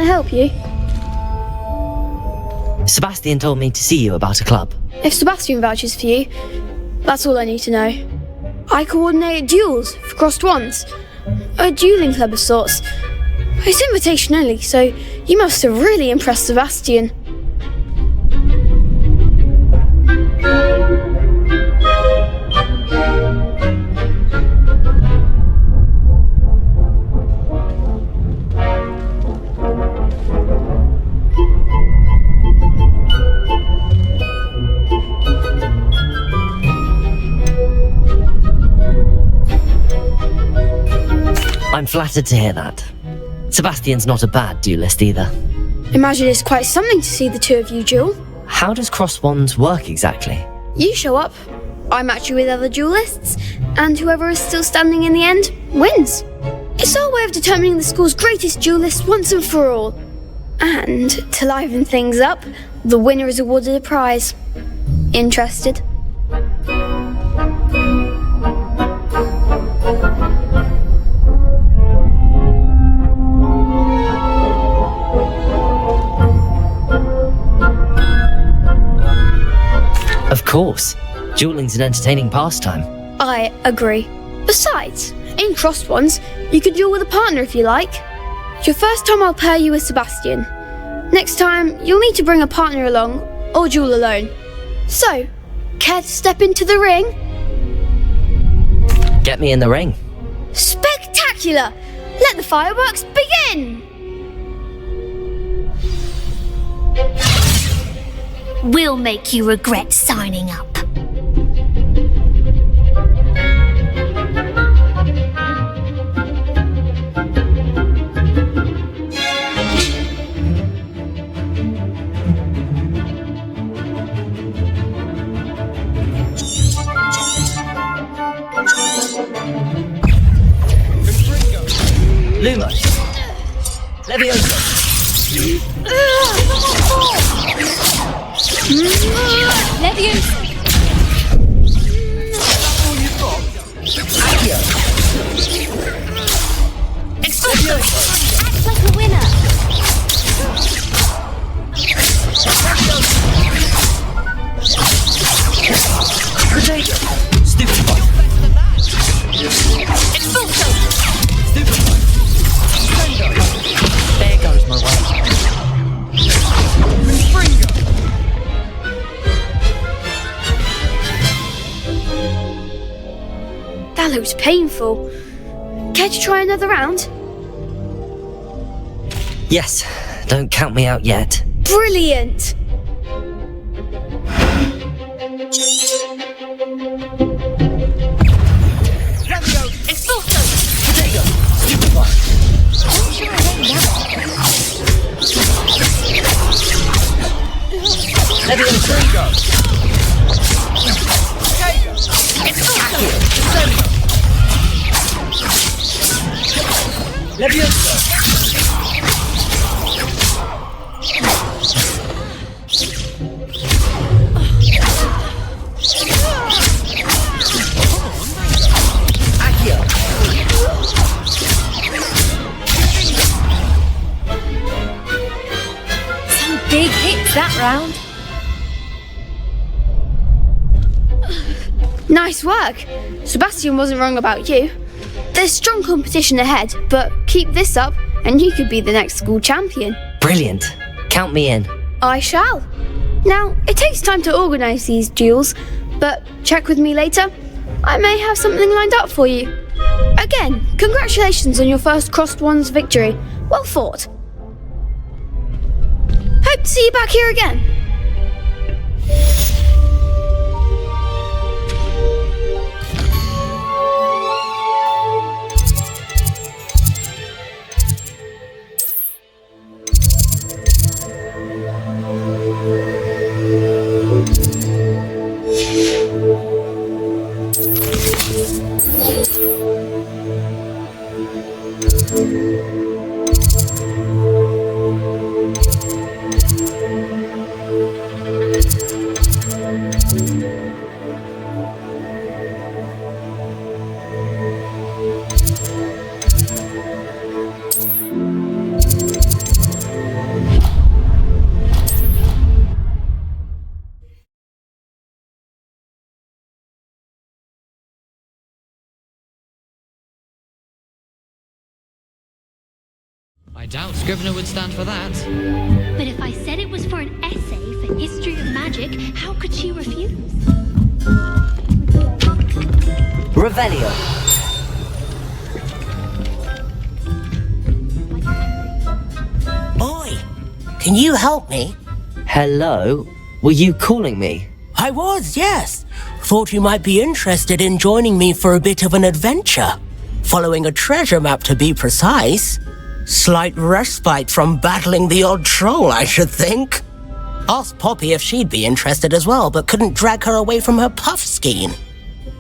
Help you? Sebastian told me to see you about a club. If Sebastian vouches for you, that's all I need to know. I coordinate duels for crossed wands. A dueling club of sorts. It's invitation only, so you must have really impressed Sebastian. I'm flattered to hear that. Sebastian's not a bad duelist either. Imagine it's quite something to see the two of you duel. How does cross wands work exactly? You show up, I match you with other duelists, and whoever is still standing in the end wins. It's our way of determining the school's greatest duelist once and for all. And to liven things up, the winner is awarded a prize. Interested? Of course. Dueling's an entertaining pastime. I agree. Besides, in crossed ones, you could duel with a partner if you like. Your first time I'll pair you with Sebastian. Next time, you'll need to bring a partner along, or duel alone. So, care to step into the ring? Get me in the ring. Spectacular! Let the fireworks begin! We'll make you regret signing up. Lumos. Leviosa. Leviosa. Accio. Explorasi. Act like a winner. Potato. Stupefy. That looks painful. Care to try another round? Yes, don't count me out yet. Brilliant! Some big hits that round. Nice work! Sebastian wasn't wrong about you. There's strong competition ahead, but keep this up and you could be the next school champion. Brilliant. Count me in. I shall. Now, it takes time to organise these duels, but check with me later. I may have something lined up for you. Again, congratulations on your first Crossed Wands victory. Well fought. Hope to see you back here again. I doubt Scrivener would stand for that. But if I said it was for an essay for history of magic, how could she refuse? Revelio. Oi, can you help me? Hello? Were you calling me? I was, yes. Thought you might be interested in joining me for a bit of an adventure. Following a treasure map, to be precise. Slight respite from battling the odd troll, I should think. Asked Poppy if she'd be interested as well, but couldn't drag her away from her puff skein.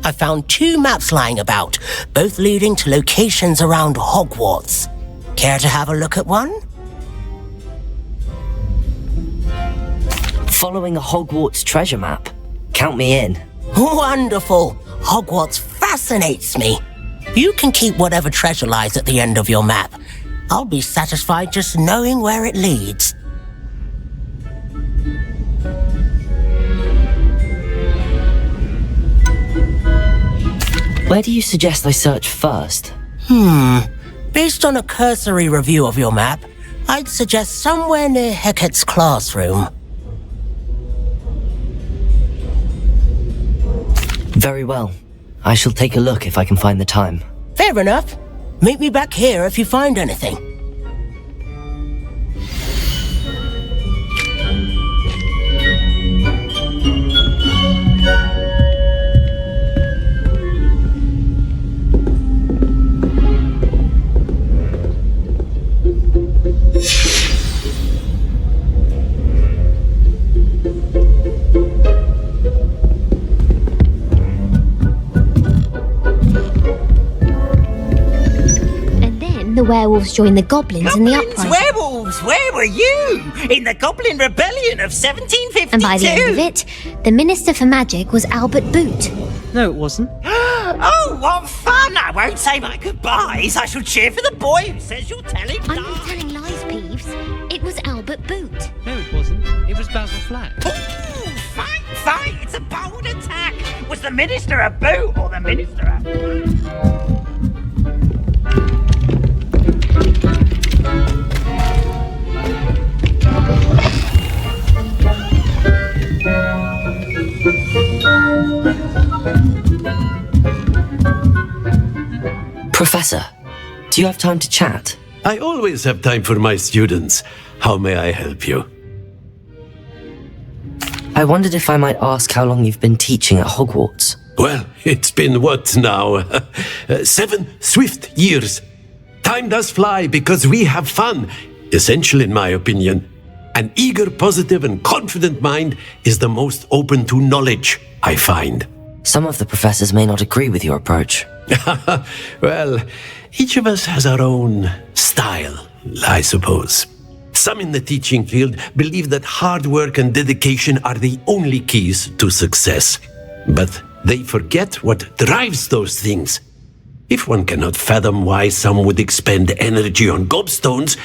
I found 2 maps lying about, both leading to locations around Hogwarts. Care to have a look at one? Following a Hogwarts treasure map. Count me in. Wonderful! Hogwarts fascinates me. You can keep whatever treasure lies at the end of your map. I'll be satisfied just knowing where it leads. Where do you suggest I search first? Based on a cursory review of your map, I'd suggest somewhere near Hecat's classroom. Very well. I shall take a look if I can find the time. Fair enough. Meet me back here if you find anything. The werewolves joined the goblins in the uprising. Werewolves, where were you? In the Goblin Rebellion of 1752? And by the end of it, the Minister for Magic was Albert Boot. No, it wasn't. Oh, what fun! I won't say my goodbyes. I shall cheer for the boy who says you're telling I'm not lies. telling lies, Peeves. It was Albert Boot. No, it wasn't. It was Basil Flack. Ooh, fight! It's a bold attack. Was the Minister a boot or the Minister a flack? Professor, do you have time to chat? I always have time for my students. How may I help you? I wondered if I might ask how long you've been teaching at Hogwarts. Well, it's been what now? 7 swift years. Time does fly because we have fun. Essential in my opinion. An eager, positive and confident mind is the most open to knowledge, I find. Some of the professors may not agree with your approach. Well, each of us has our own style, I suppose. Some in the teaching field believe that hard work and dedication are the only keys to success. But they forget what drives those things. If one cannot fathom why some would expend energy on gobstones,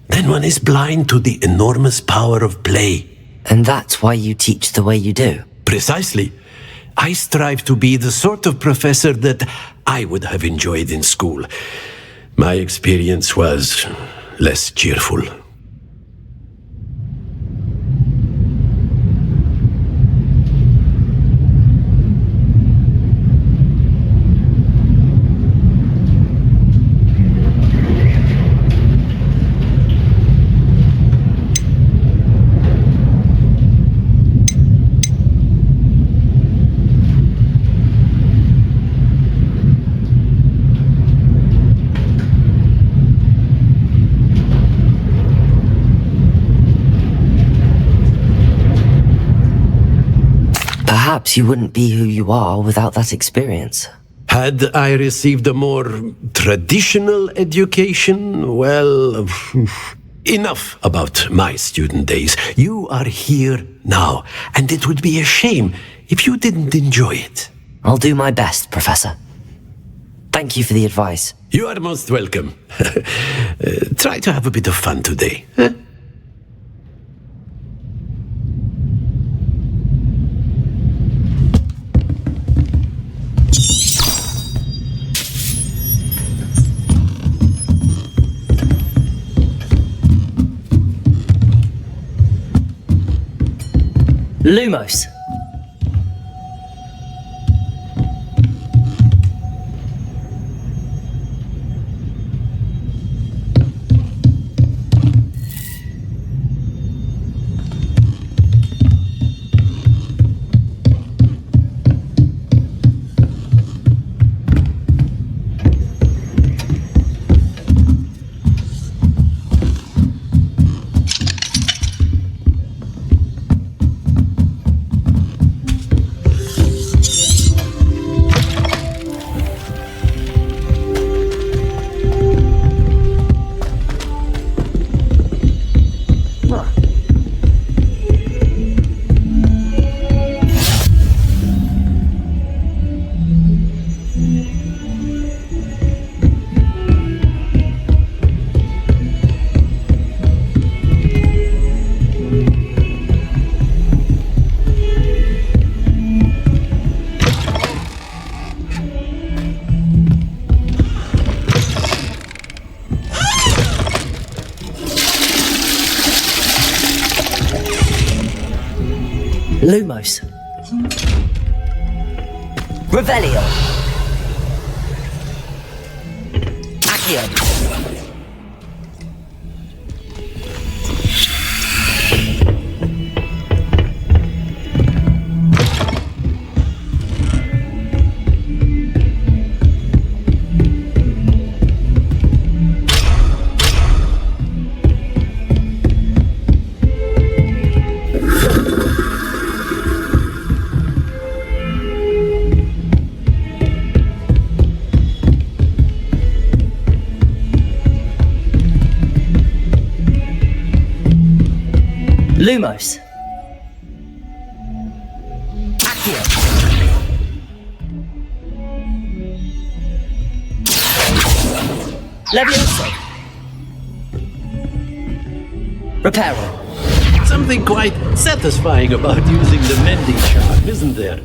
then one is blind to the enormous power of play. And that's why you teach the way you do? Precisely. I strive to be the sort of professor that I would have enjoyed in school. My experience was less cheerful. Perhaps you wouldn't be who you are without that experience. Had I received a more traditional education, well, enough about my student days. You are here now, and it would be a shame if you didn't enjoy it. I'll do my best, Professor. Thank you for the advice. You are most welcome. Try to have a bit of fun today. Huh? Lumos. Lumos. Revelio. Accio. Lumos. Accio. Levioso. Reparo. Something quite satisfying about using the mending charm, isn't there?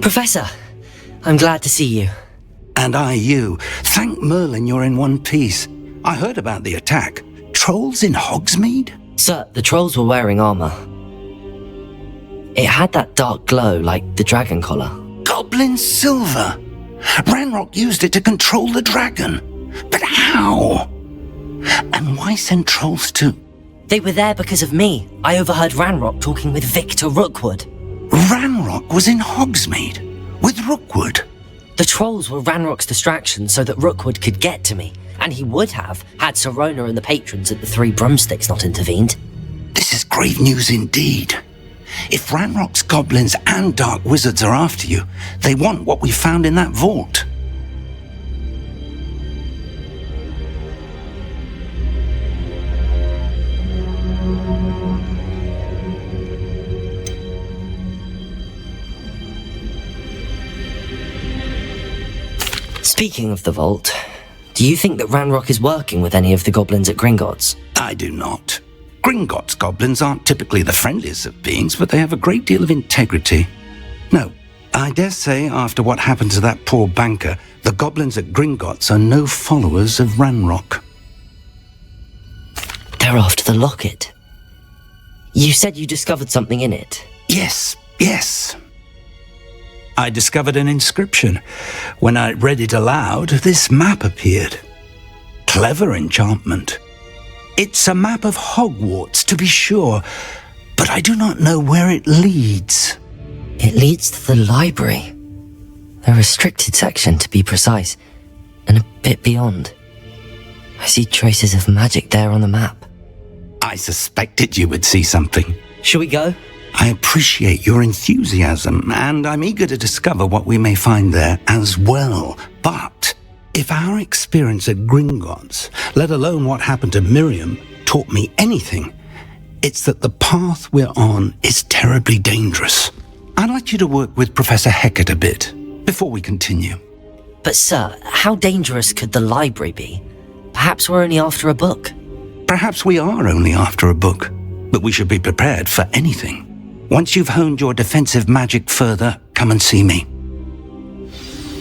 Professor, I'm glad to see you. And I you. Thank Merlin you're in one piece. I heard about the attack. Trolls in Hogsmeade? Sir, the trolls were wearing armor. It had that dark glow like the dragon collar. Goblin silver! Ranrock used it to control the dragon. But how? And why send trolls to... They were there because of me. I overheard Ranrock talking with Victor Rookwood. Ranrock was in Hogsmeade? With Rookwood? The trolls were Ranrock's distraction so that Rookwood could get to me. And he would have, had Sirona and the patrons at the Three Broomsticks not intervened. This is grave news indeed. If Ranrock's goblins and dark wizards are after you, they want what we found in that vault. Speaking of the vault, do you think that Ranrock is working with any of the goblins at Gringotts? I do not. Gringotts goblins aren't typically the friendliest of beings, but they have a great deal of integrity. No, I dare say after what happened to that poor banker, the goblins at Gringotts are no followers of Ranrock. They're after the locket. You said you discovered something in it. Yes. I discovered an inscription. When I read it aloud, this map appeared. Clever enchantment. It's a map of Hogwarts, to be sure, but I do not know where it leads. It leads to the library. A restricted section, to be precise, and a bit beyond. I see traces of magic there on the map. I suspected you would see something. Shall we go? I appreciate your enthusiasm, and I'm eager to discover what we may find there as well. But if our experience at Gringotts, let alone what happened to Miriam, taught me anything, it's that the path we're on is terribly dangerous. I'd like you to work with Professor Hecat a bit before we continue. But sir, how dangerous could the library be? Perhaps we're only after a book. Perhaps we are only after a book, but we should be prepared for anything. Once you've honed your defensive magic further, come and see me.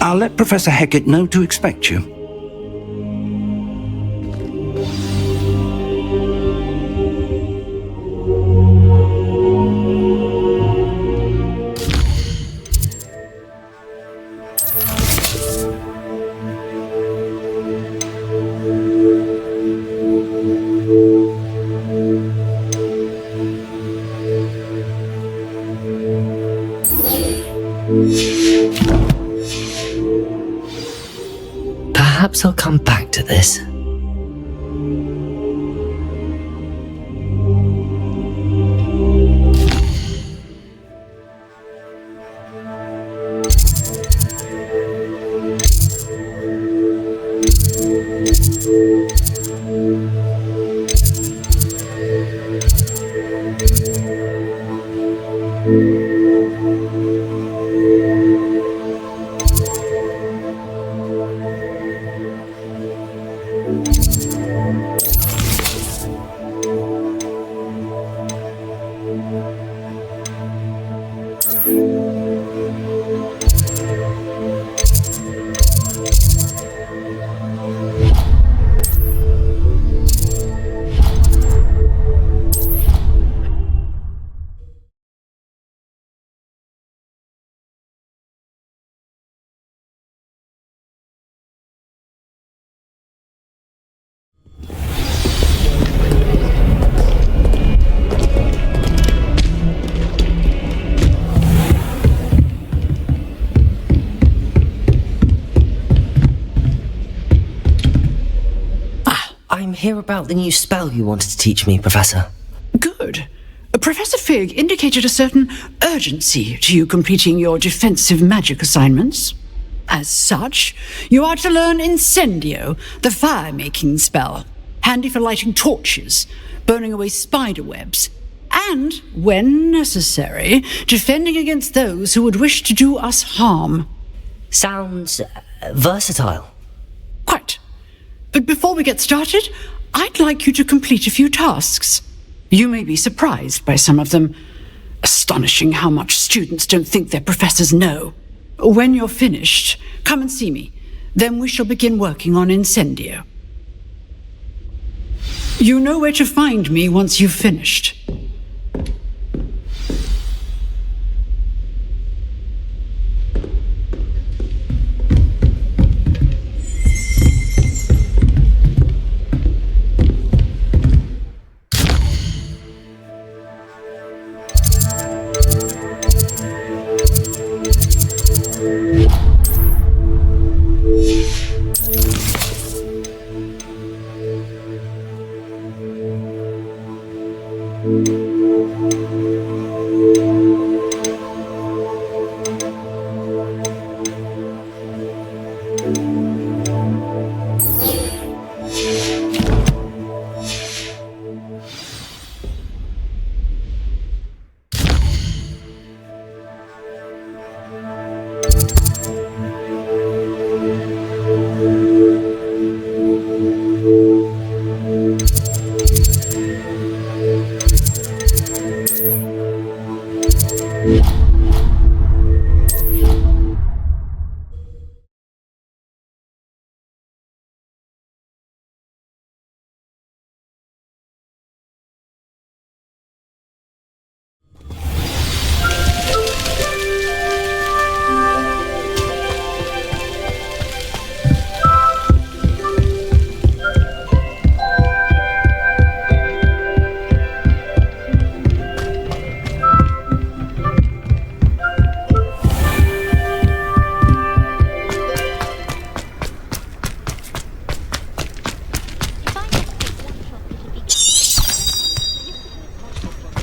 I'll let Professor Hecat know to expect you. Perhaps I'll come back to this. I'm here about the new spell you wanted to teach me, Professor. Good. Professor Fig indicated a certain urgency to you completing your defensive magic assignments. As such, you are to learn Incendio, the fire-making spell, handy for lighting torches, burning away spider webs, and, when necessary, defending against those who would wish to do us harm. Sounds versatile. Quite. But before we get started, I'd like you to complete a few tasks. You may be surprised by some of them. Astonishing how much students don't think their professors know. When you're finished, come and see me. Then we shall begin working on Incendio. You know where to find me once you've finished.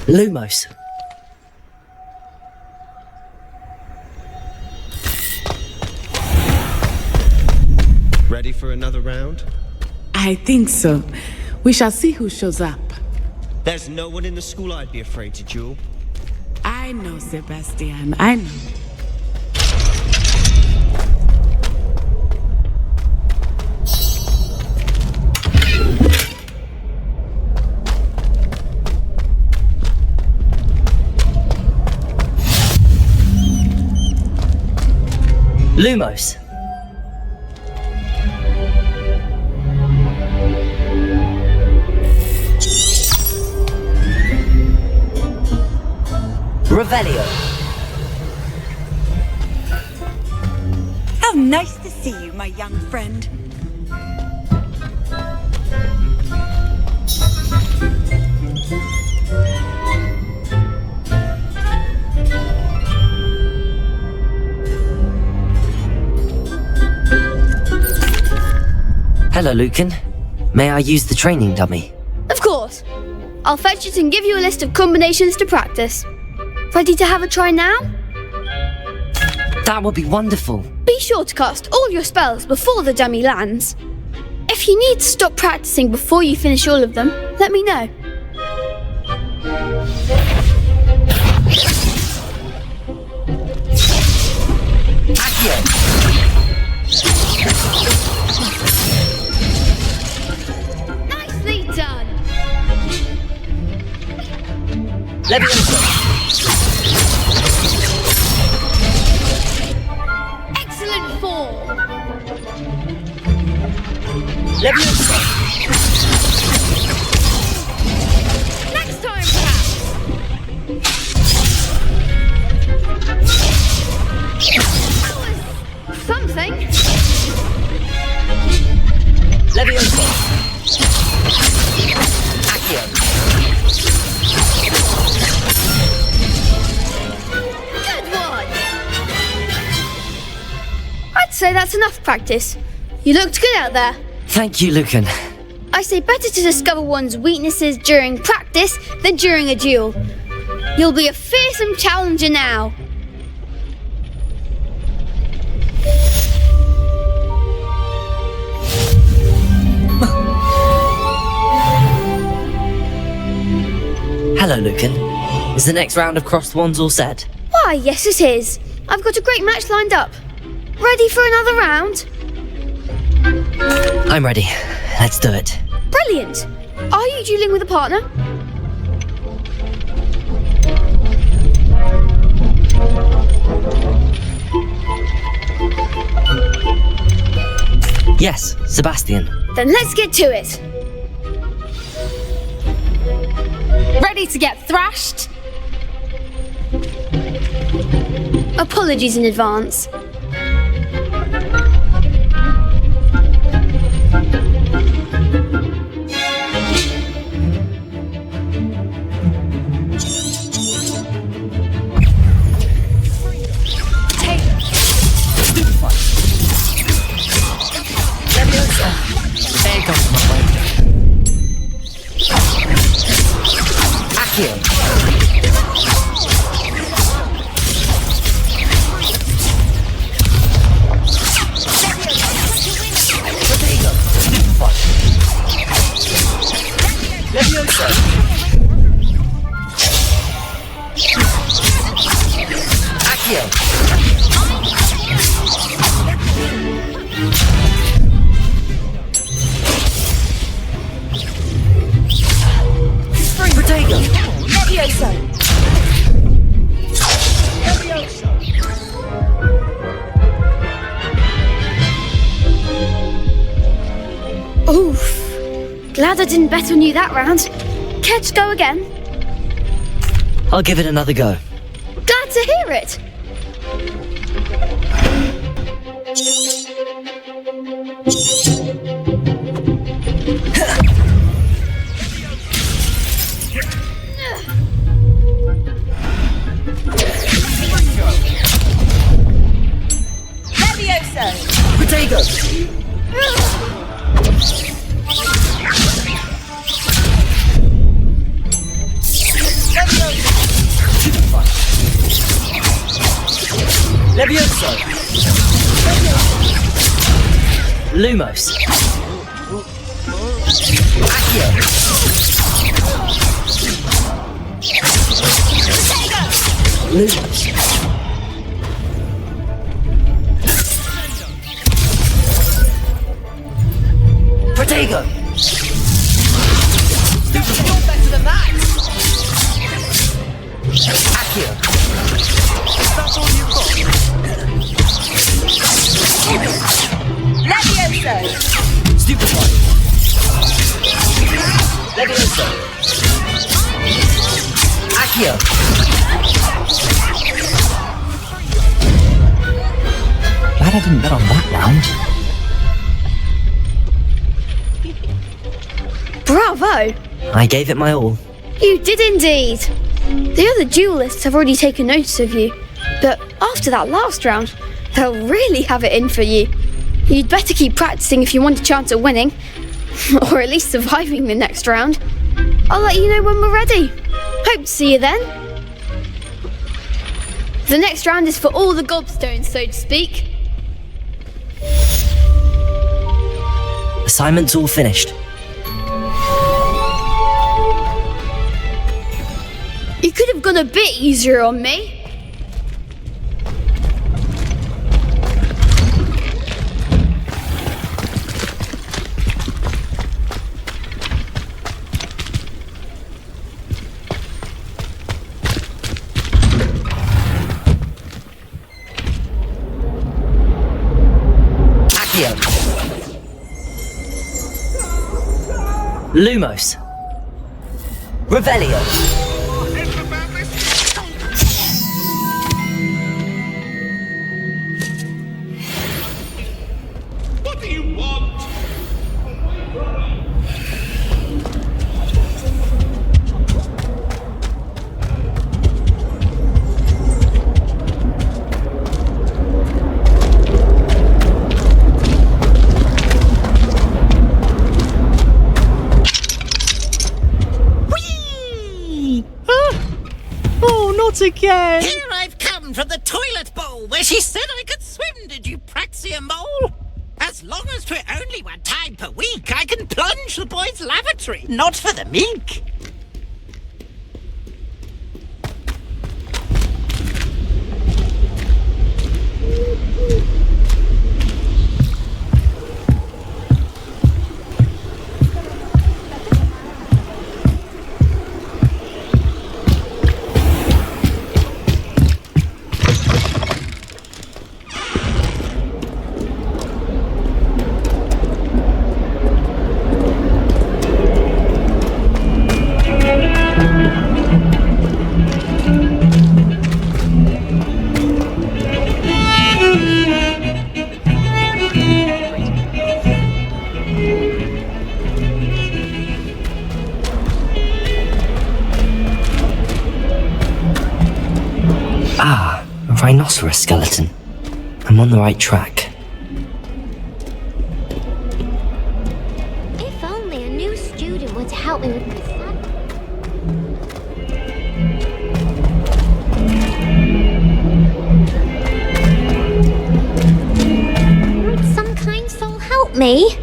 Lumos. Ready for another round? I think so. We shall see who shows up. There's no one in the school I'd be afraid to duel. I know, Sebastian. I know. Lumos. Revelio. How nice to see you, my young friend. Hello, Lucan. May I use the training dummy? Of course. I'll fetch it and give you a list of combinations to practice. Ready to have a try now? That would be wonderful. Be sure to cast all your spells before the dummy lands. If you need to stop practicing before you finish all of them, let me know. Nicely done. Excellent form. Next time, perhaps. That was something. Levioso. Accio. Good one. I'd say that's enough practice. You looked good out there. Thank you, Lucan. I say better to discover one's weaknesses during practice than during a duel. You'll be a fearsome challenger now. Hello, Lucan. Is the next round of crossed wands all set? Why, yes it is. I've got a great match lined up. Ready for another round? I'm ready. Let's do it. Brilliant. Are you dueling with a partner? Yes, Sebastian. Then let's get to it. Ready to get thrashed? Apologies in advance. There comes my way. Accio. Protego. Stupefy. Levioso. Accio. Protego. Levioso. Oof. Glad I didn't bet on you that round. Care to go again? I'll give it another go. Glad to hear it. Levioso. Protego. Levioso. Lumos. Accio. Lumos. Protego. You're better than that. Accio. That's all you've got. Levioso. Stupefy. Levioso. Accio. Glad I didn't bet on that round. Bravo. I gave it my all. You did indeed. The other duelists have already taken notice of you, but after that last round, they'll really have it in for you. You'd better keep practicing if you want a chance at winning, or at least surviving the next round. I'll let you know when we're ready. Hope to see you then. The next round is for all the gobstones, so to speak. Assignment's all finished. You could have gone a bit easier on me. Accio. Lumos. Revelio. Not again! Here I've come from the toilet bowl where she said I could swim, did you praxia mole? As long as 'twere only 1 time per week, I can plunge the boys' lavatory, not for the meek. sorcerer skeleton. I'm on the right track. If only a new student were to help me with my study. Would some kind soul help me?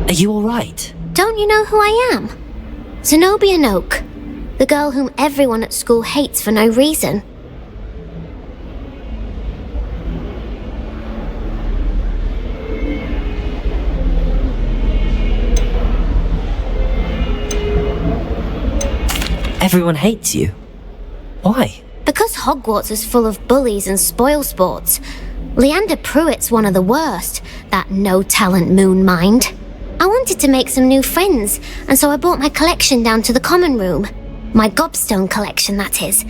Are you alright? Don't you know who I am? Zenobia Noak, the girl whom everyone at school hates for no reason. Everyone hates you. Why? Because Hogwarts is full of bullies and spoilsports. Leander Pruitt's one of the worst, that no-talent moon mind. I wanted to make some new friends, and so I brought my collection down to the common room. My gobstone collection, that is.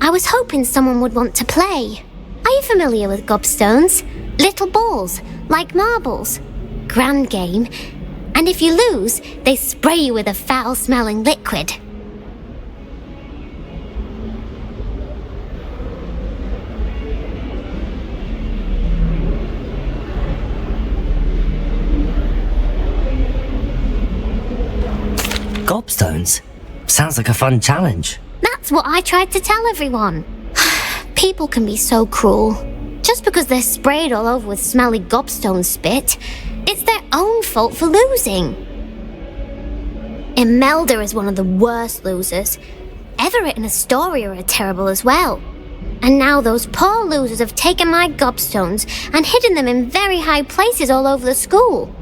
I was hoping someone would want to play. Are you familiar with gobstones? Little balls, like marbles. Grand game. And if you lose, they spray you with a foul-smelling liquid. Gobstones? Sounds like a fun challenge. That's what I tried to tell everyone. People can be so cruel. Just because they're sprayed all over with smelly gobstone spit, it's their own fault for losing. Imelda is one of the worst losers. Everett and Astoria are terrible as well. And now those poor losers have taken my gobstones and hidden them in very high places all over the school.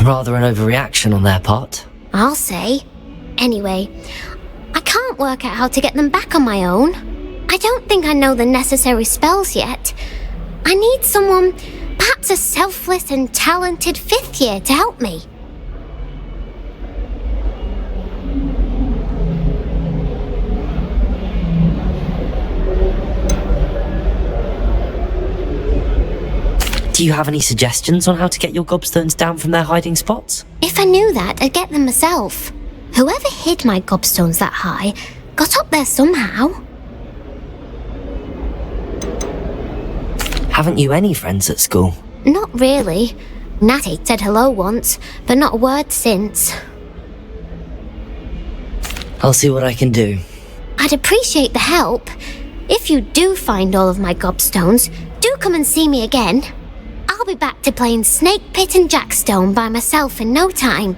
Rather an overreaction on their part. I'll say. Anyway, I can't work out how to get them back on my own. I don't think I know the necessary spells yet. I need someone, perhaps a selfless and talented fifth year to help me. Do you have any suggestions on how to get your gobstones down from their hiding spots? If I knew that, I'd get them myself. Whoever hid my gobstones that high got up there somehow. Haven't you any friends at school? Not really. Natty said hello once, but not a word since. I'll see what I can do. I'd appreciate the help. If you do find all of my gobstones, do come and see me again. I'll be back to playing Snake Pit and Jackstone by myself in no time.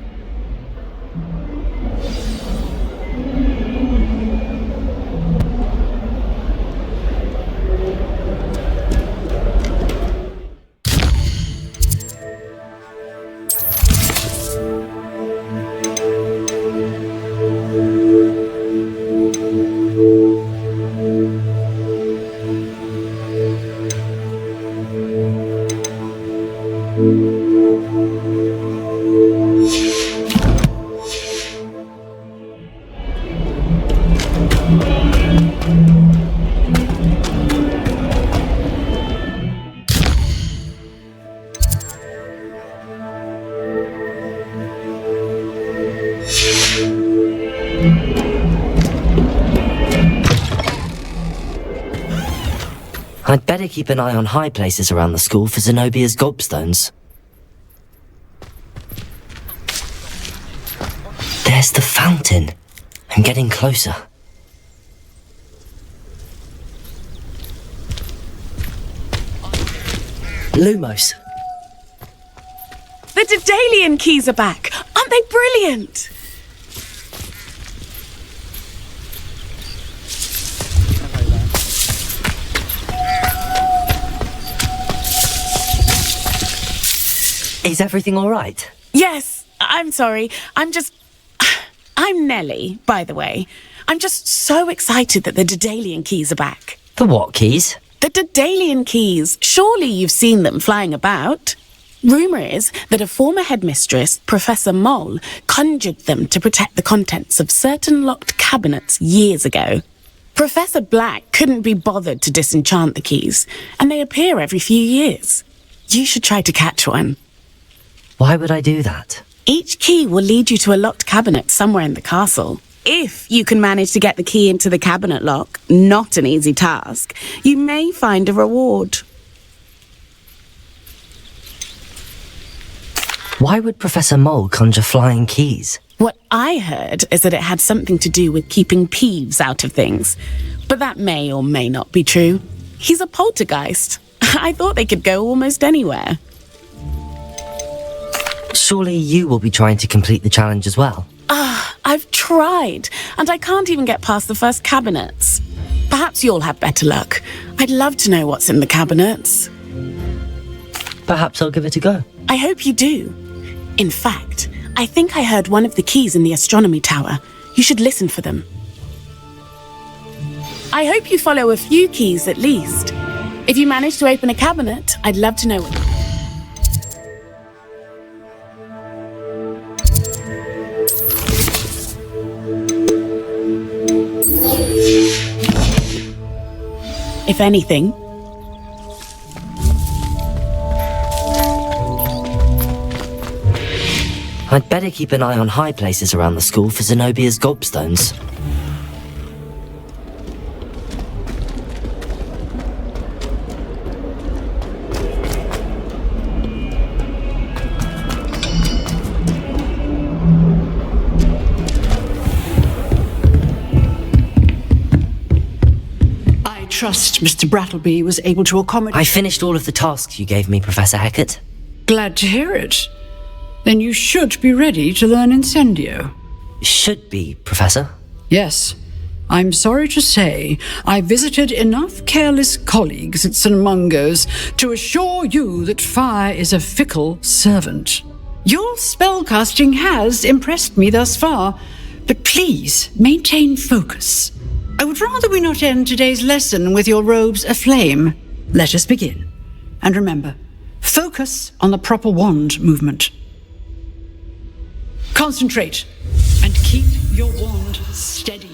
I'd better keep an eye on high places around the school for Zenobia's gobstones. There's the fountain. I'm getting closer. Lumos. The Daedalian keys are back. Aren't they brilliant? Is everything all right? Yes, I'm sorry. I'm Nellie, by the way. I'm just so excited that the Daedalian keys are back. The what keys? The Daedalian keys. Surely you've seen them flying about. Rumour is that a former headmistress, Professor Moll, conjured them to protect the contents of certain locked cabinets years ago. Professor Black couldn't be bothered to disenchant the keys, and they appear every few years. You should try to catch one. Why would I do that? Each key will lead you to a locked cabinet somewhere in the castle. If you can manage to get the key into the cabinet lock, not an easy task, you may find a reward. Why would Professor Mole conjure flying keys? What I heard is that it had something to do with keeping Peeves out of things. But that may or may not be true. He's a poltergeist. I thought they could go almost anywhere. Surely you will be trying to complete the challenge as well. I've tried, and I can't even get past the first cabinets. Perhaps you'll have better luck. I'd love to know what's in the cabinets. Perhaps I'll give it a go. I hope you do. In fact, I think I heard one of the keys in the astronomy tower. You should listen for them. I hope you follow a few keys at least. If you manage to open a cabinet, I'd love to know it. If anything, I'd better keep an eye on high places around the school for Zenobia's gobstones. I trust Mr. Brattleby was able to accommodate... I finished all of the tasks you gave me, Professor Hecat. Glad to hear it. Then you should be ready to learn Incendio. Should be, Professor. Yes. I'm sorry to say I visited enough careless colleagues at St. Mungo's to assure you that fire is a fickle servant. Your spellcasting has impressed me thus far, but please maintain focus. I would rather we not end today's lesson with your robes aflame. Let us begin. And remember, focus on the proper wand movement. Concentrate and keep your wand steady.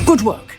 Good work.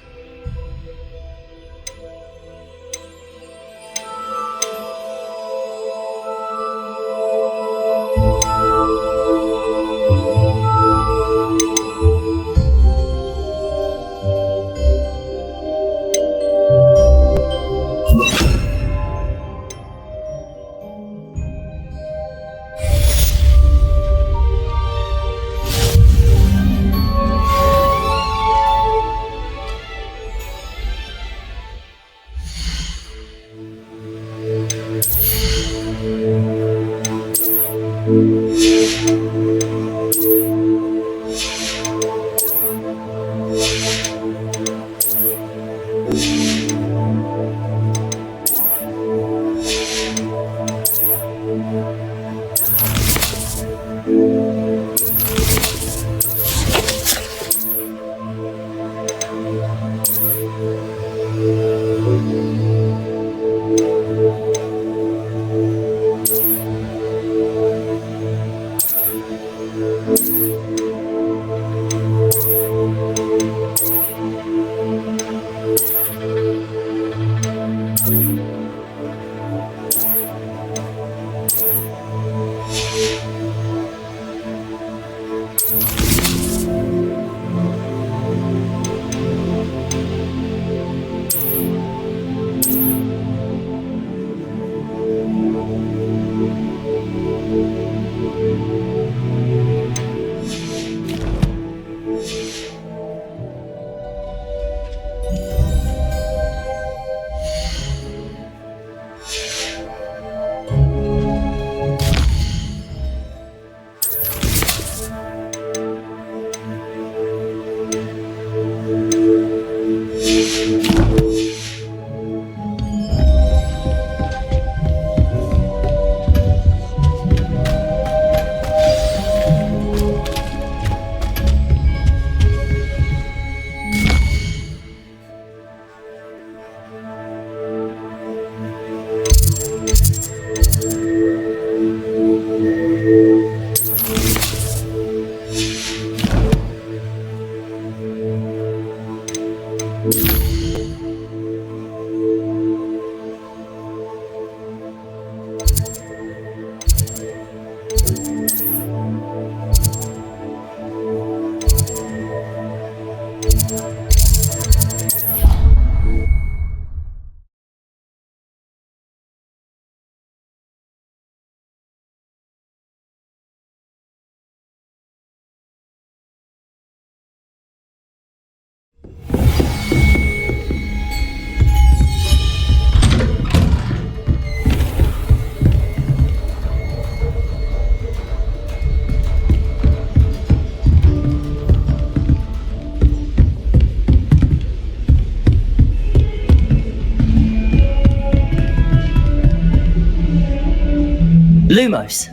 Lumos.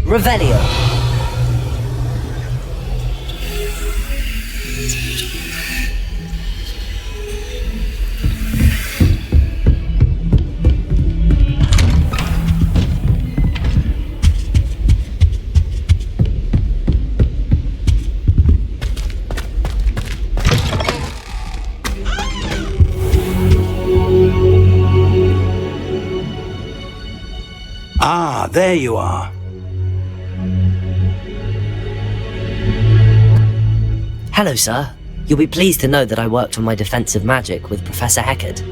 Revelio. Ah, there you are. Hello, sir. You'll be pleased to know that I worked on my defensive magic with Professor Heckard.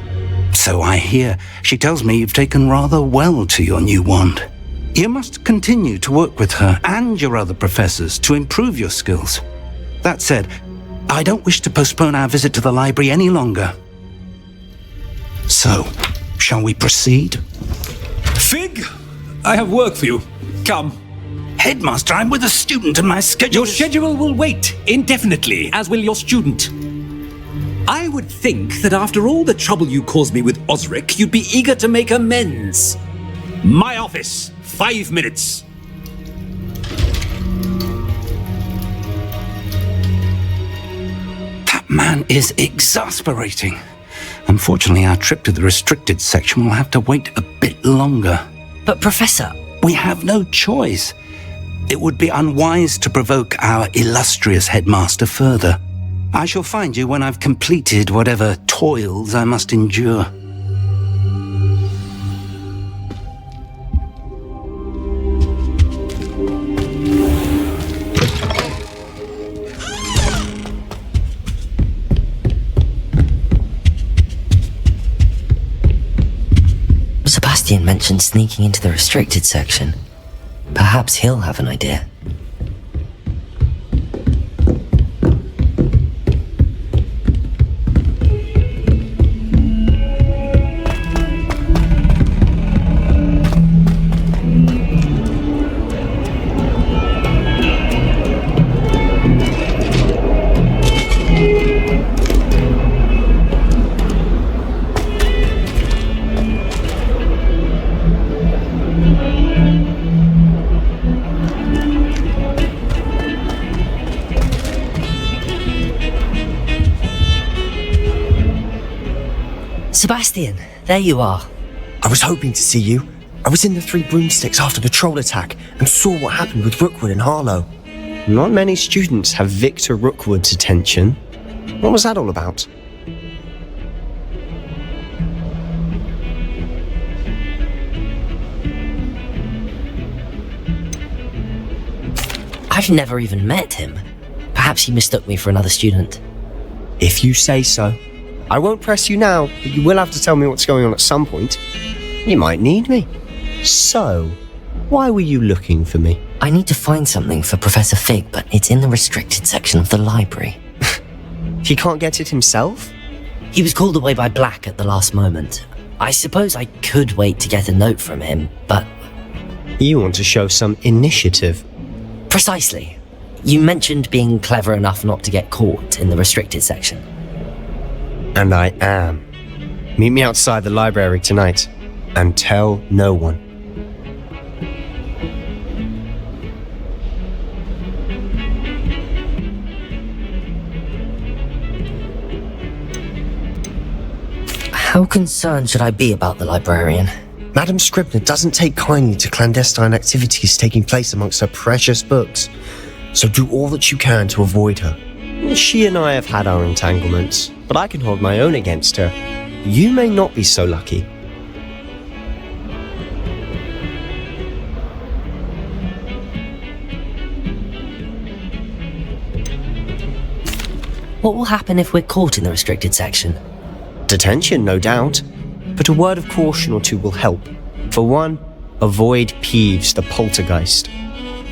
So I hear. She tells me you've taken rather well to your new wand. You must continue to work with her and your other professors to improve your skills. That said, I don't wish to postpone our visit to the library any longer. So, shall we proceed? Fig, I have work for you. Come. Headmaster, I'm with a student and my schedule... Your schedule will wait indefinitely, as will your student. I would think that after all the trouble you caused me with Osric, you'd be eager to make amends. My office, 5 minutes. That man is exasperating. Unfortunately, our trip to the restricted section will have to wait a bit longer. But Professor... We have no choice. It would be unwise to provoke our illustrious headmaster further. I shall find you when I've completed whatever toils I must endure. Sebastian mentioned sneaking into the restricted section. Perhaps he'll have an idea. Sebastian, there you are. I was hoping to see you. I was in the Three Broomsticks after the troll attack and saw what happened with Rookwood and Harlow. Not many students have Victor Rookwood's attention. What was that all about? I've never even met him. Perhaps he mistook me for another student. If you say so. I won't press you now, but you will have to tell me what's going on at some point. You might need me. So, why were you looking for me? I need to find something for Professor Fig, but it's in the restricted section of the library. He can't get it himself? He was called away by Black at the last moment. I suppose I could wait to get a note from him, but... You want to show some initiative. Precisely. You mentioned being clever enough not to get caught in the restricted section. And I am. Meet me outside the library tonight, and tell no one. How concerned should I be about the librarian? Madam Scribner doesn't take kindly to clandestine activities taking place amongst her precious books, so do all that you can to avoid her. She and I have had our entanglements, but I can hold my own against her. You may not be so lucky. What will happen if we're caught in the restricted section? Detention, no doubt. But a word of caution or two will help. For one, avoid Peeves the poltergeist.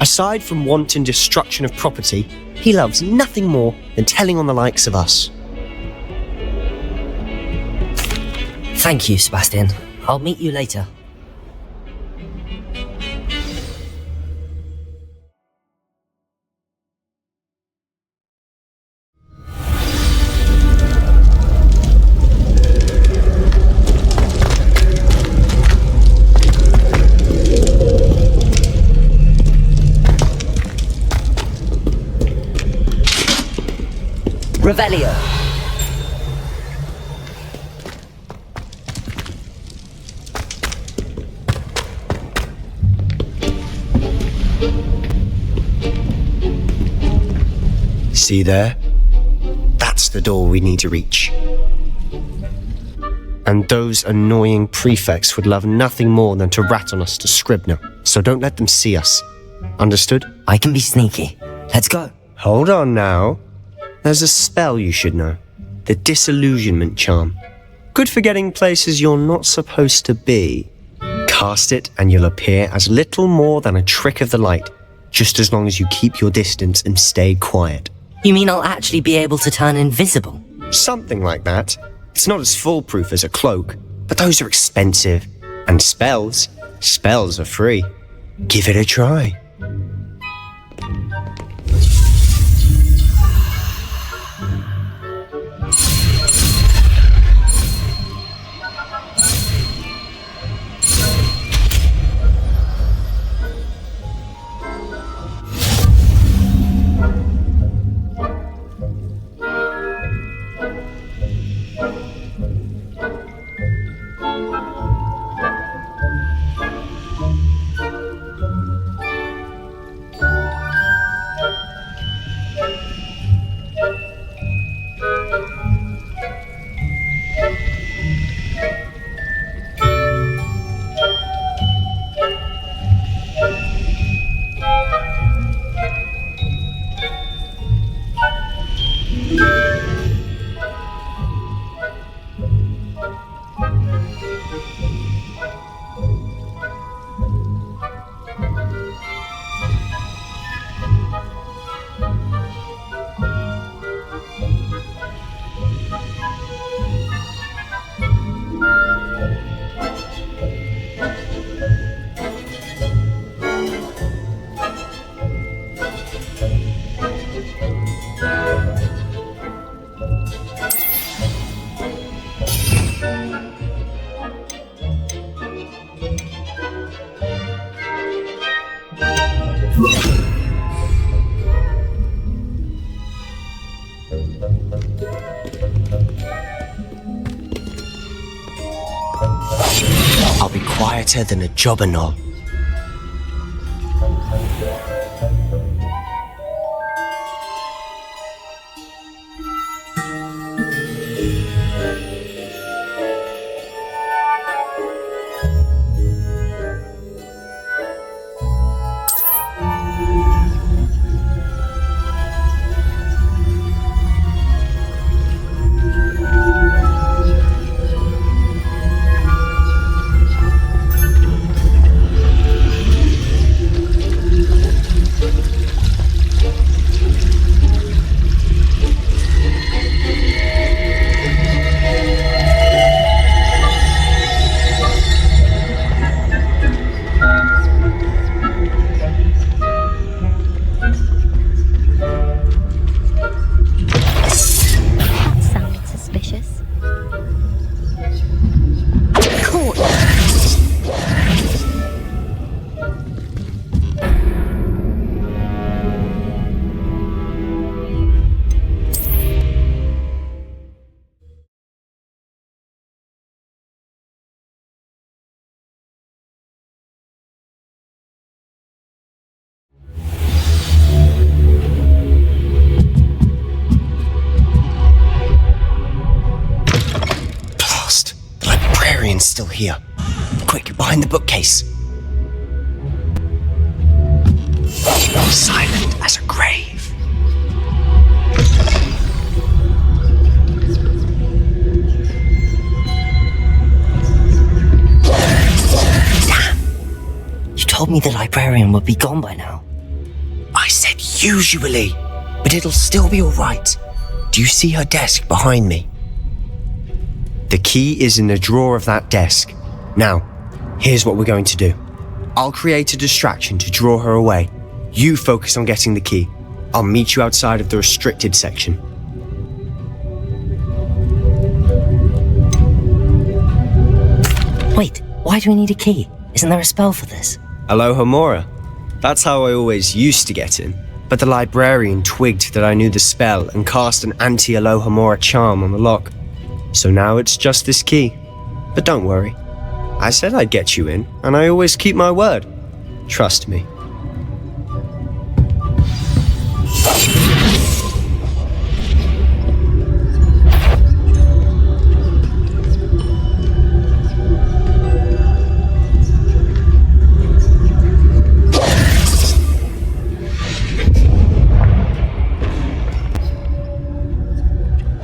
Aside from wanton destruction of property, he loves nothing more than telling on the likes of us. Thank you, Sebastian. I'll meet you later. Revelio. See there? That's the door we need to reach. And those annoying prefects would love nothing more than to rat on us to Scribner, so don't let them see us. Understood? I can be sneaky. Let's go. Hold on now. There's a spell you should know. The Disillusionment Charm. Good for getting places you're not supposed to be. Cast it and you'll appear as little more than a trick of the light, just as long as you keep your distance and stay quiet. You mean I'll actually be able to turn invisible? Something like that. It's not as foolproof as a cloak, but those are expensive. And spells are free. Give it a try. I'll be quieter than a jobberknoll. Still here. Quick, behind the bookcase. Silent as a grave. Damn! You told me the librarian would be gone by now. I said usually, but it'll still be alright. Do you see her desk behind me? The key is in the drawer of that desk. Now, here's what we're going to do. I'll create a distraction to draw her away. You focus on getting the key. I'll meet you outside of the restricted section. Wait, why do we need a key? Isn't there a spell for this? Aloha Mora. That's how I always used to get in. but the librarian twigged that I knew the spell and cast an anti-Alohomora charm on the lock. So now it's just this key. But don't worry. I said I'd get you in, and I always keep my word. Trust me.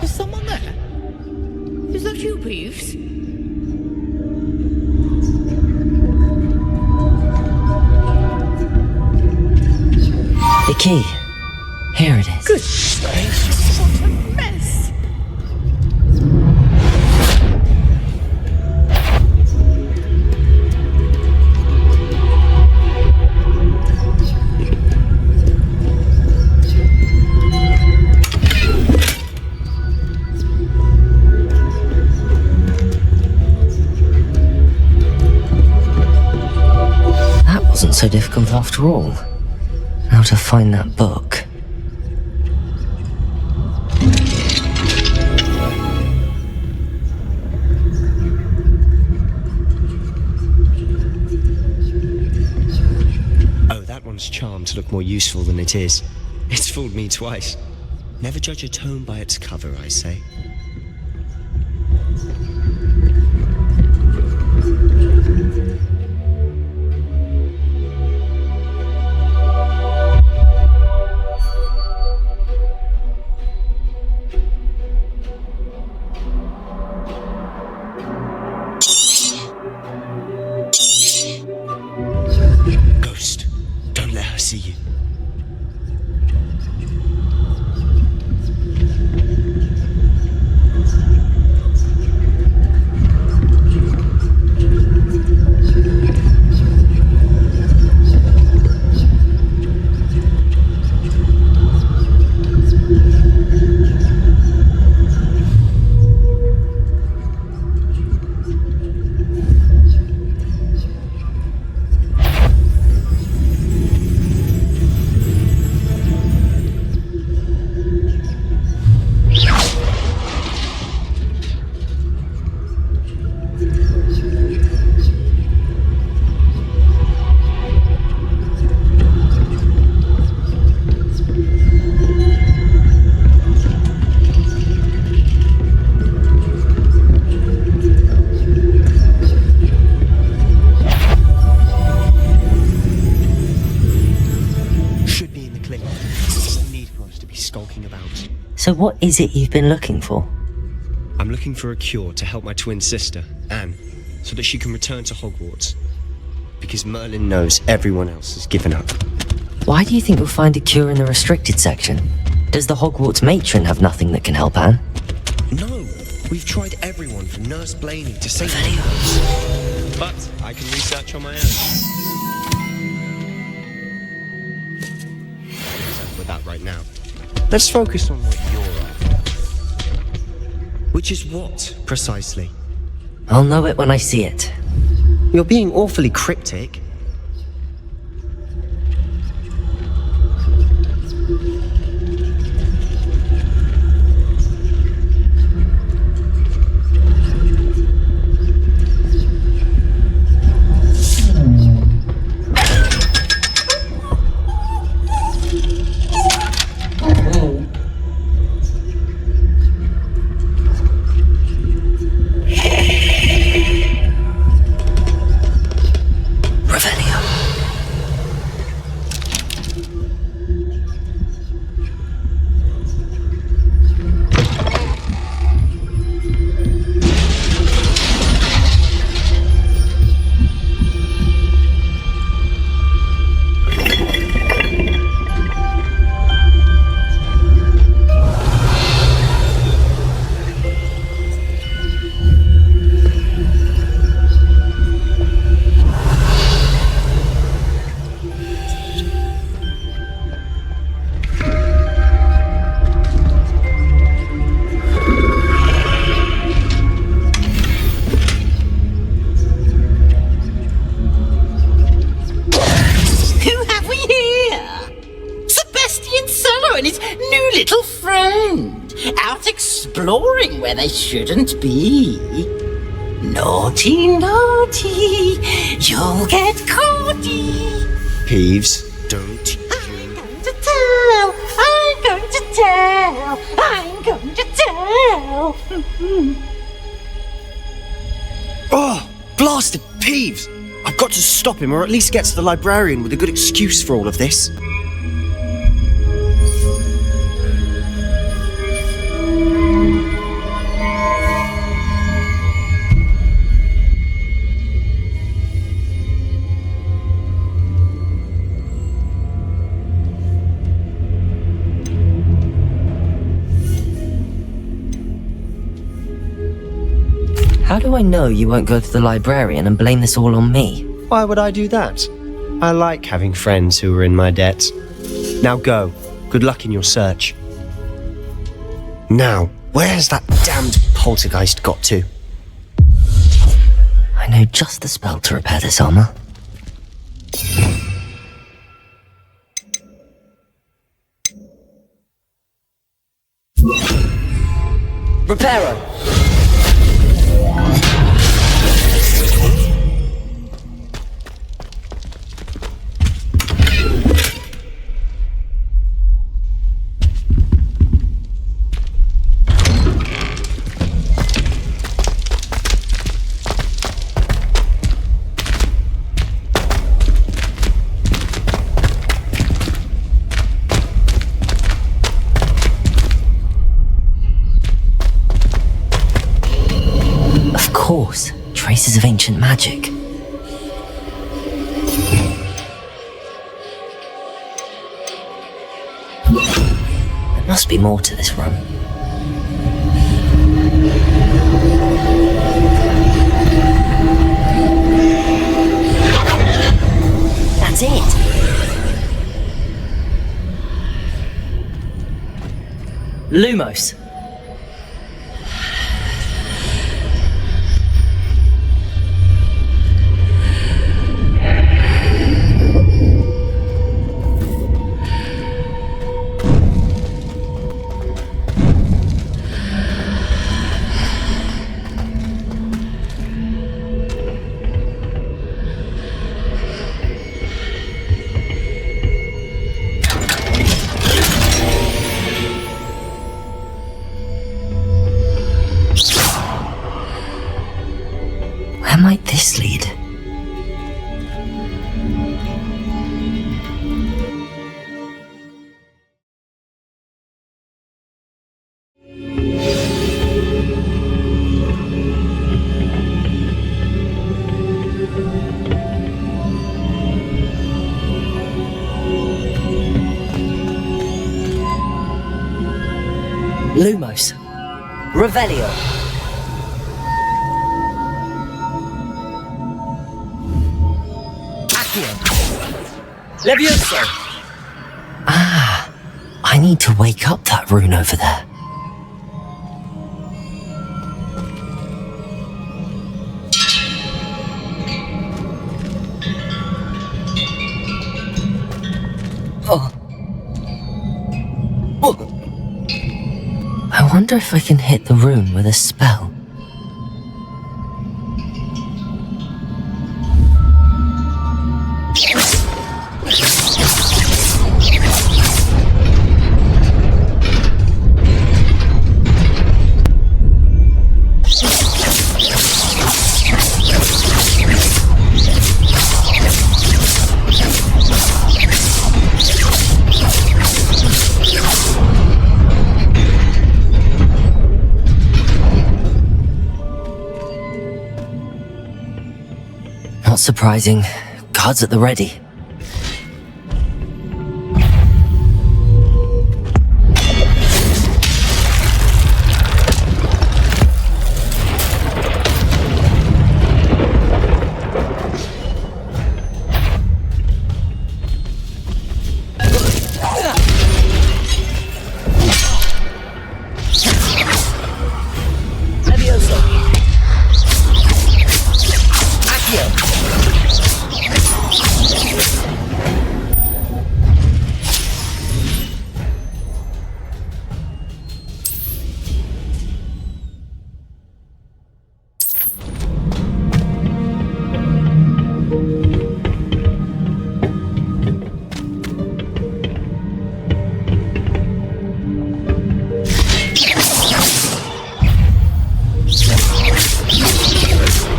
Is someone there? Is that you, Peeves? The key. Here it is. Good gracious, what a mess! That wasn't so difficult after all. How to find that book. Oh, that one's charmed to look more useful than it is. It's fooled me twice. Never judge a tome by its cover, I say. Ghost, don't let her see you. So what is it you've been looking for? I'm looking for a cure to help my twin sister, Anne, so that she can return to Hogwarts. Because Merlin knows everyone else has given up. Why do you think you'll find a cure in the restricted section? Does the Hogwarts matron have nothing that can help Anne? No, we've tried everyone from Nurse Blaney to St. Nicholas. But I can research on my own. With that right now. Let's focus on what you're after. Which is what, precisely? I'll know it when I see it. You're being awfully cryptic. exploring where they shouldn't be. Naughty, naughty, you'll get caughty. Peeves, don't you? I'm going to tell, I'm going to tell. Oh, blasted Peeves! I've got to stop him, or at least get to the librarian with a good excuse for all of this. How do I know you won't go to the librarian and blame this all on me? Why would I do that? I like having friends who are in my debt. Now go. Good luck in your search. Now, where's that damned poltergeist got to? I know just the spell to repair this armor. Reparo! Of course, traces of ancient magic. There must be more to this room. That's it. Lumos. Where might this lead? Lumos. Revelio. Levioso! Ah, I need to wake up that rune over there. Oh. I wonder if I can hit the rune with a spell. Not surprising. Guards at the ready.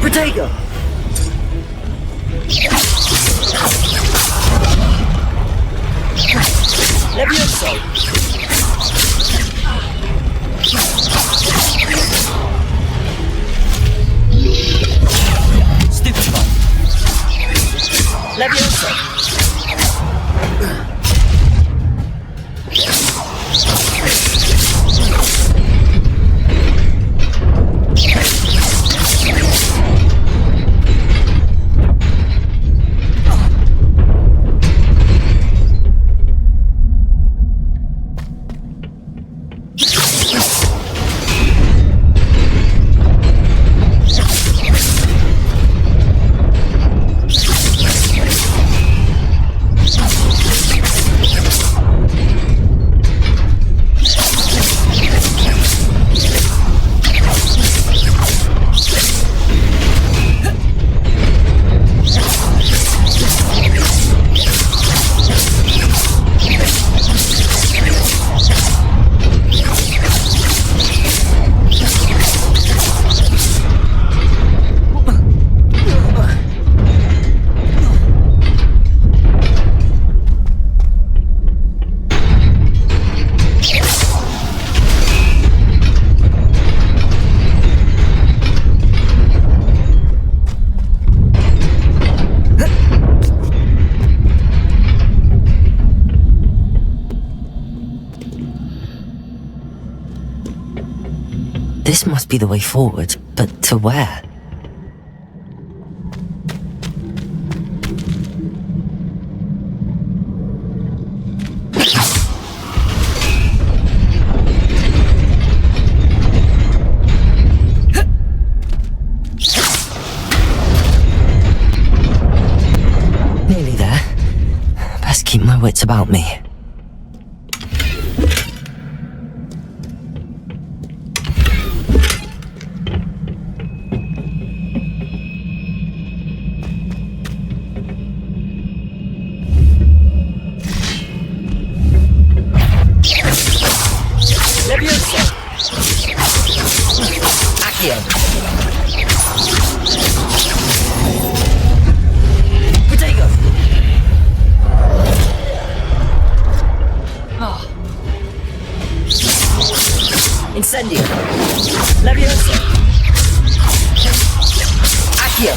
Protego! Levioso! Stupefy! Levioso! This must be the way forward, but to where? Nearly there. Best keep my wits about me. Incendio. Levioso. Accio.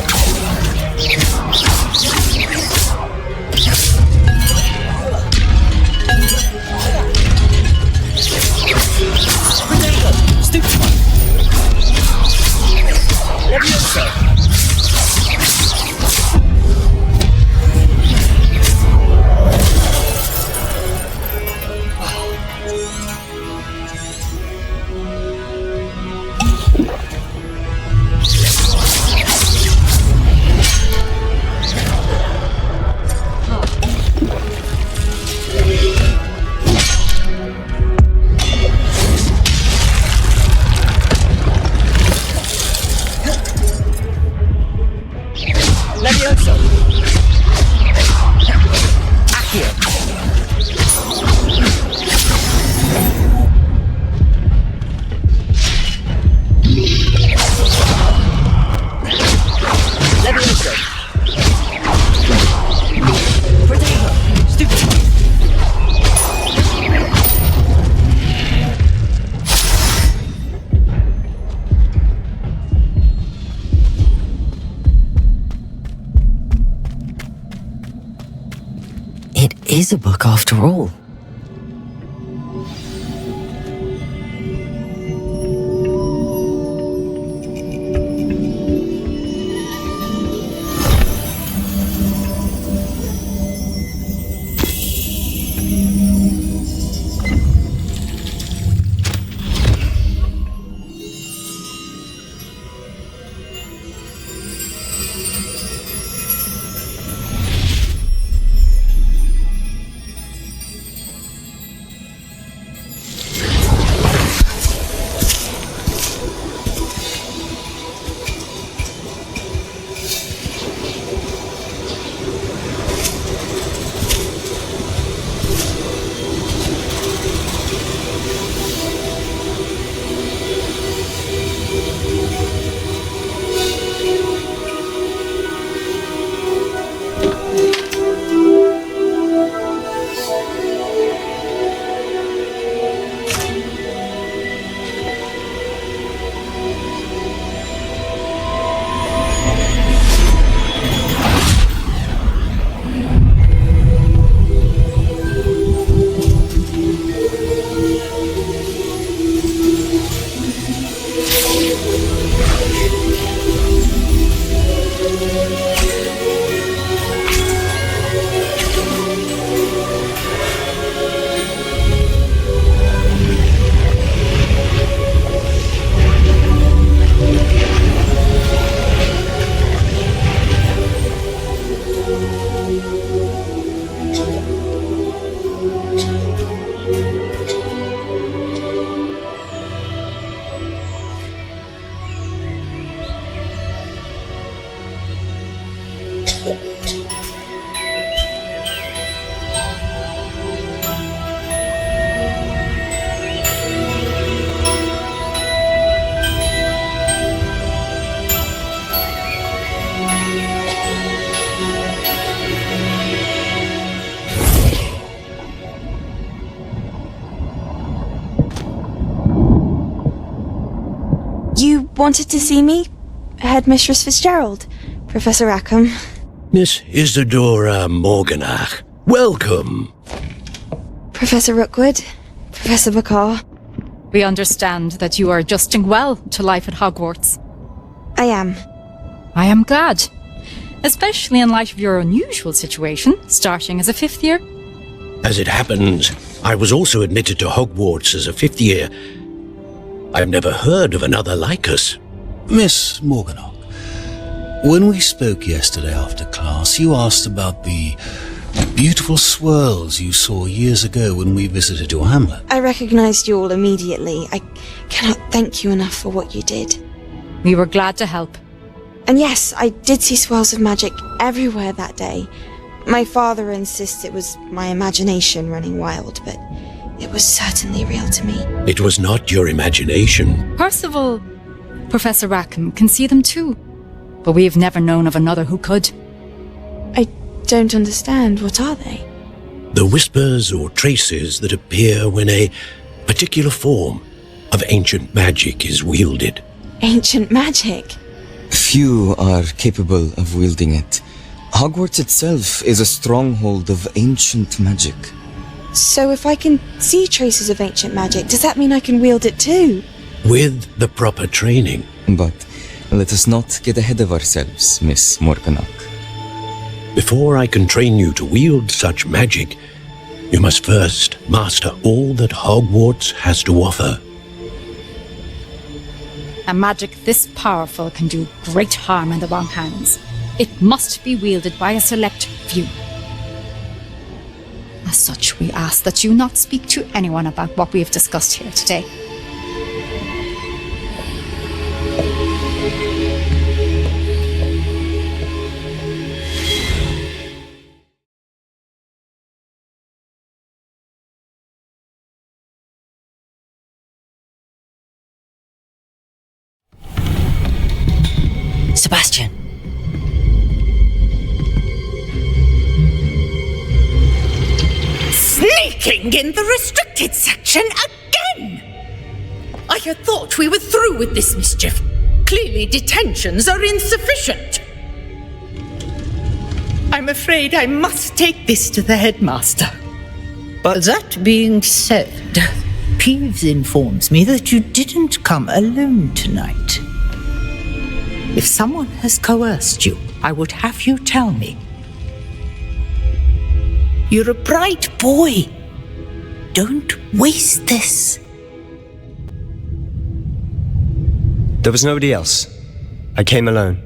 Protego. Stupefy. Levioso. Levioso. Accio. Levioso. Protego. Stupefy. It is a book after all. wanted to see me? Headmistress Fitzgerald, Professor Rackham. Miss Isadora Morganach, welcome. Professor Rookwood, Professor Bakar. We understand that you are adjusting well to life at Hogwarts. I am. I am glad. Especially in light of your unusual situation, starting as a 5th year. As it happens, I was also admitted to Hogwarts as a 5th year. I've never heard of another like us. Miss Morganach, when we spoke yesterday after class, you asked about the beautiful swirls you saw years ago when we visited your hamlet. I recognized you all immediately. I cannot thank you enough for what you did. We were glad to help. And yes, I did see swirls of magic everywhere that day. My father insists it was my imagination running wild, but it was certainly real to me. It was not your imagination. Percival, Professor Rackham can see them too, but we've never known of another who could. I don't understand. What are they? The whispers or traces that appear when a particular form of ancient magic is wielded. Ancient magic? Few are capable of wielding it. Hogwarts itself is a stronghold of ancient magic. So if I can see traces of ancient magic, does that mean I can wield it too? With the proper training. But let us not get ahead of ourselves, Miss Morganach. Before I can train you to wield such magic, you must first master all that Hogwarts has to offer. A magic this powerful can do great harm in the wrong hands. It must be wielded by a select few. As such, we ask that you not speak to anyone about what we have discussed here today. Sebastian. Sneaking in the restricted section again! I had thought we were through with this mischief. Clearly detentions are insufficient. I'm afraid I must take this to the headmaster. But that being said, Peeves informs me that you didn't come alone tonight. If someone has coerced you, I would have you tell me. You're a bright boy. Don't waste this. There was nobody else. I came alone.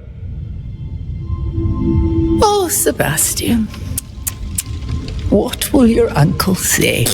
Oh, Sebastian. What will your uncle say?